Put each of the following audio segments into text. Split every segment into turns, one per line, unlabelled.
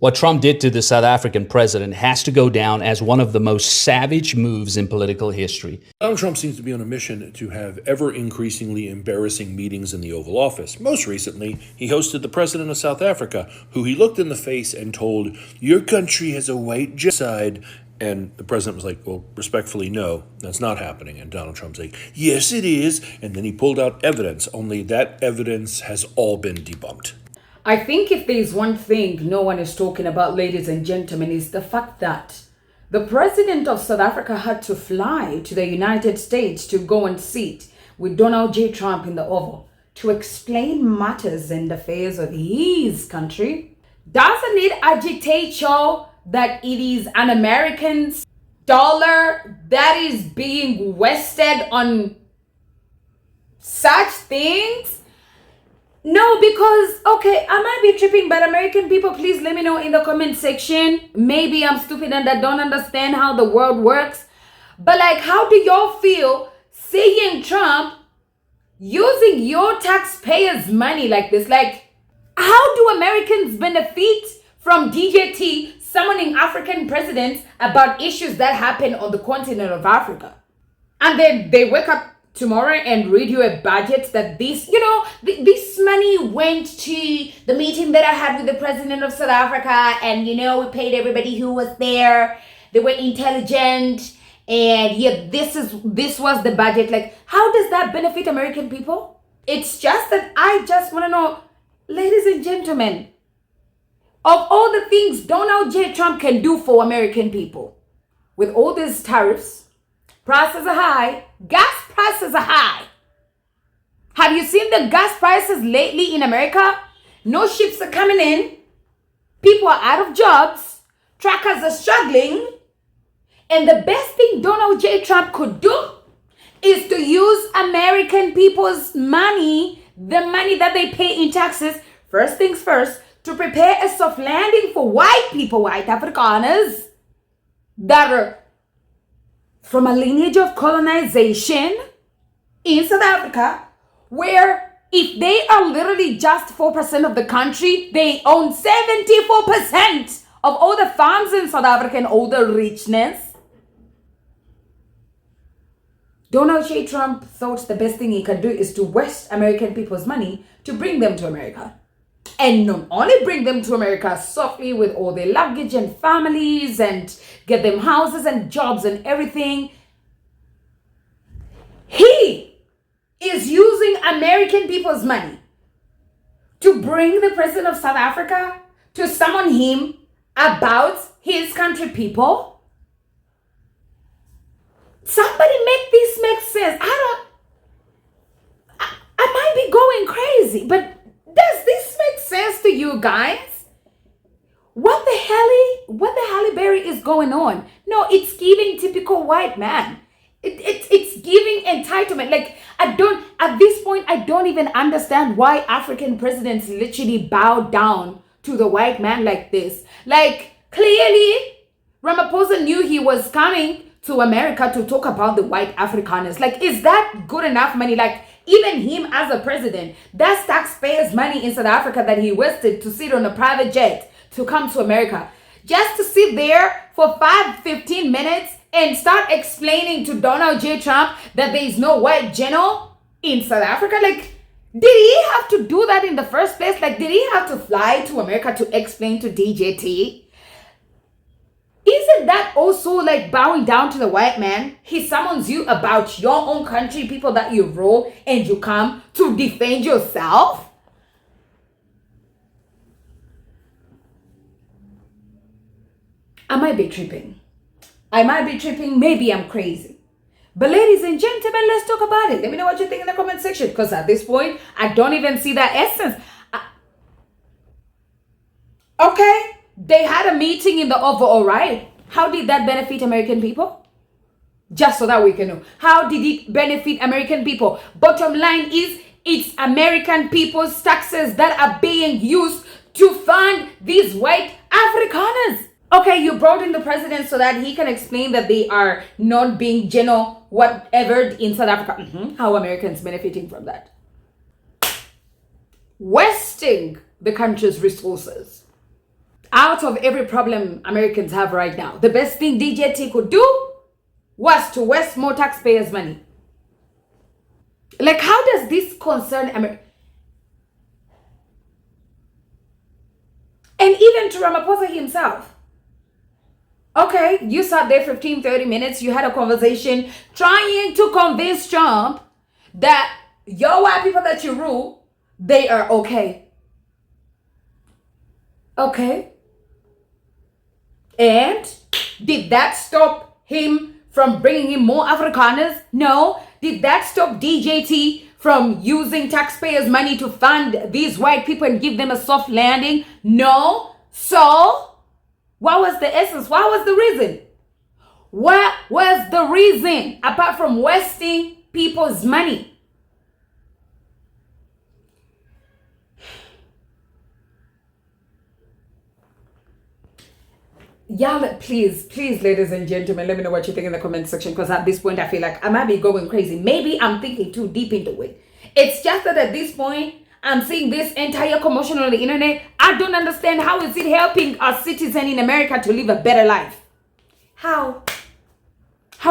What Trump did to the South African president has to go down as one of the most savage moves in political history.
Donald Trump seems to be on a mission to have ever increasingly embarrassing meetings in the Oval Office. Most recently, he hosted the president of South Africa, who he looked in the face and told, "Your country has a white genocide." And the president was like, "Well, respectfully, no, that's not happening." And Donald Trump's like, "Yes, it is." And then he pulled out evidence, only that evidence has all been debunked.
I think if there's one thing no one is talking about, ladies and gentlemen, is the fact that the president of South Africa had to fly to the United States to go and sit with Donald J. Trump in the Oval to explain matters and affairs of his country. Doesn't it agitate you that it is an American's dollar that is being wasted on such things? No, because, okay, I might be tripping, but American people, please let me know in the comment section. Maybe I'm stupid and I don't understand how the world works. But like, how do y'all feel seeing Trump using your taxpayers' money like this? Like, how do Americans benefit from DJT summoning African presidents about issues that happen on the continent of Africa? And then they wake up tomorrow and read you a budget that this money went to the meeting that I had with the president of South Africa, and we paid everybody who was there. They were intelligent, and this was the budget. Like, how does that benefit American people? It's just that I just want to know, ladies and gentlemen, of all the things Donald J. Trump can do for American people, with all these tariffs, prices are high, gas prices are high. Have you seen the gas prices lately in America? No ships are coming in. People are out of jobs. Truckers are struggling. And the best thing Donald J. Trump could do is to use American people's money, the money that they pay in taxes, first things first, to prepare a soft landing for white people, white Afrikaners, that are from a lineage of colonization in South Africa, where if they are literally just 4% of the country, they own 74% of all the farms in South Africa and all the richness. Donald J. Trump thought the best thing he could do is to waste American people's money to bring them to America. And not only bring them to America softly with all their luggage and families and get them houses and jobs and everything. He is using American people's money to bring the president of South Africa to summon him about his country people. Somebody make this make sense. I might be going crazy, but does this make sense to you guys? What the hell Berry is going on? No, it's giving typical white man. It's giving entitlement. Like, at this point, I don't even understand why African presidents literally bow down to the white man like this. Like, clearly, Ramaphosa knew he was coming to America to talk about the white Afrikaners. Like, is that good enough money? Like, even him as a president, that's taxpayers' money in South Africa that he wasted to sit on a private jet to come to America. Just to sit there for 15 minutes and start explaining to Donald J. Trump that there is no white Genoc in South Africa. Like, did he have to do that in the first place? Like, did he have to fly to America to explain to DJT? Isn't that also like bowing down to the white man? He summons you about your own country, people that you rule, and you come to defend yourself? I might be tripping. Maybe I'm crazy. But ladies and gentlemen, let's talk about it. Let me know what you think in the comment section, because at this point, I don't even see that essence. Okay, they had a meeting in the Oval, all right. How did that benefit American people? Just so that we can know. How did it benefit American people? Bottom line is, it's American people's taxes that are being used to fund these white Afrikaners. Okay, you brought in the president so that he can explain that they are not being whatever in South Africa. How Americans benefiting from that? Wasting the country's resources. Out of every problem Americans have right now, the best thing DJT could do was to waste more taxpayers' money. Like, how does this concern America? And even to Ramaphosa himself. Okay, you sat there 15, 30 minutes, you had a conversation trying to convince Trump that your white people that you rule, they are okay. Okay. And did that stop him from bringing in more Afrikaners? No. Did that stop DJT from using taxpayers' money to fund these white people and give them a soft landing? No. So, what was the essence? What was the reason? What was the reason apart from wasting people's money? Y'all, please, ladies and gentlemen, let me know what you think in the comment section, because at this point I feel like I might be going crazy. Maybe I'm thinking too deep into it. It's just that at this point I'm seeing this entire commotion on the internet. I don't understand, how is it helping our citizen in America to live a better life? How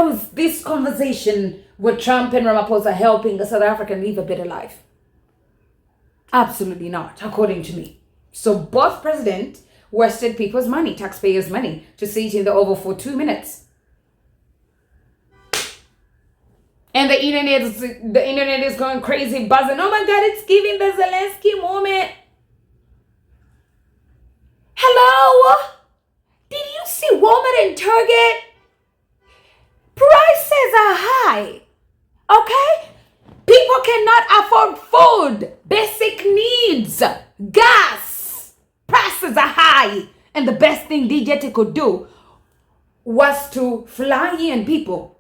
is this conversation with Trump and Ramaphosa helping a South African live a better life? Absolutely not, according to me. So both presidents wasted people's money, taxpayers' money, to sit in the Oval for 2 minutes. And the internet is going crazy, buzzing. Oh my God, it's giving the Zelensky moment. Hello? Did you see Walmart and Target? Prices are high. Okay? People cannot afford food, basic needs, gas. Prices are high. And the best thing DJT could do was to fly in people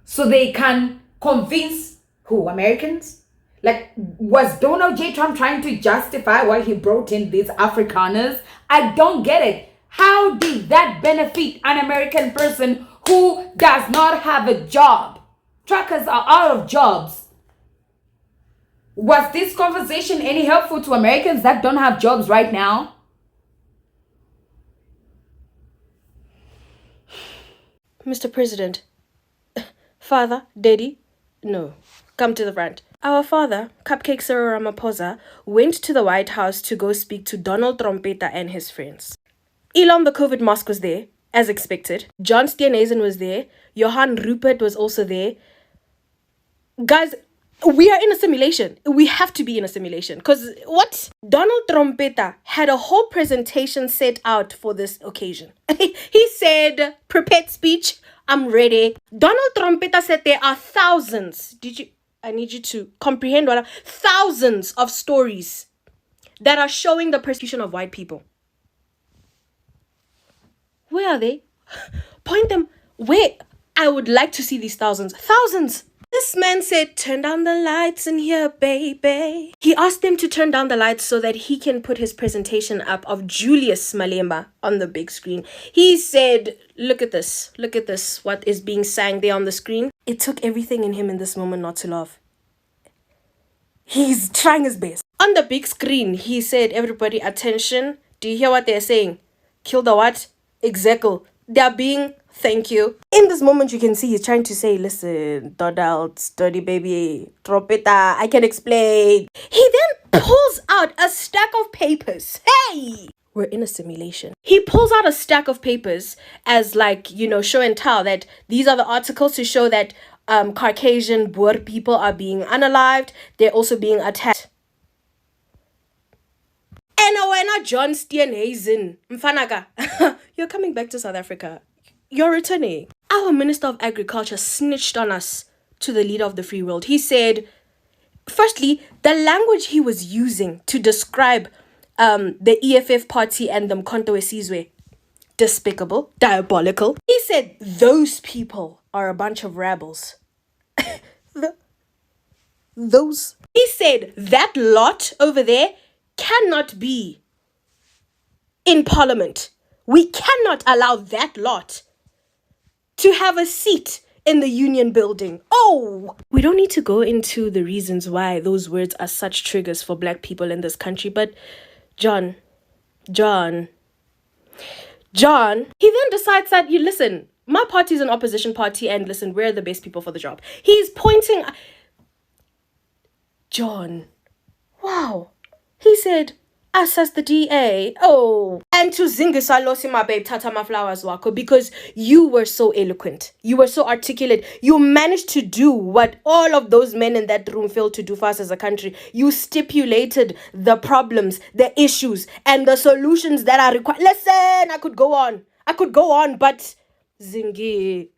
so they can convince Americans? Like, was Donald J. Trump trying to justify why he brought in these Afrikaners? I don't get it. How did that benefit an American person who does not have a job? Truckers are out of jobs. Was this conversation any helpful to Americans that don't have jobs right now?
Mr. President, Father, Daddy, no, come to the front. Our father, Cupcake Cyril Ramaphosa, went to the White House to go speak to Donald Trompeta and his friends. Elon the COVID mask was there, as expected. John Steenhuisen was there. Johan Rupert was also there. Guys, we are in a simulation. We have to be in a simulation. Because what? Donald Trompeta had a whole presentation set out for this occasion. He said, prepared speech, I'm ready. Donald Trompeta said there are thousands. I need you to comprehend thousands of stories that are showing the persecution of white people. Where are they? Point them. Where? I would like to see these thousands. Thousands. This man said, turn down the lights in here, baby. He asked them to turn down the lights so that he can put his presentation up of Julius Malema on the big screen. He said, look at this. Look at this. What is being sang there on the screen? It took everything in him in this moment not to laugh. He's trying his best. On the big screen, he said, everybody, attention. Do you hear what they're saying? Kill the what? Executive. They're being... Thank you. In this moment, you can see he's trying to say, listen, Donald, dirty baby, Trompeta, I can explain. He then pulls out a stack of papers. Hey! We're in a simulation. He pulls out a stack of papers as like, show and tell that these are the articles to show that Caucasian Boer people are being unalived. They're also being attacked. And when John Steenhuisen, Mfanaka, you're coming back to South Africa. You're returning. Our Minister of Agriculture snitched on us to the leader of the free world. He said, firstly, the language he was using to describe the EFF party and the Mkhonto weSizwe, despicable, diabolical. He said, those people are a bunch of rebels. Those. He said, that lot over there cannot be in parliament. We cannot allow that lot to have a seat in the union building. Oh! We don't need to go into the reasons why those words are such triggers for black people in this country, but John, John, he then decides that, you listen, my party is an opposition party and listen, we're the best people for the job. He's pointing... John, wow. He said, us as the DA, oh. And to Zingisa losi my babe tata ma flowers wako, because you were so eloquent. You were so articulate. You managed to do what all of those men in that room failed to do for us as a country. You stipulated the problems, the issues, and the solutions that are required. Listen, I could go on, but Zingi.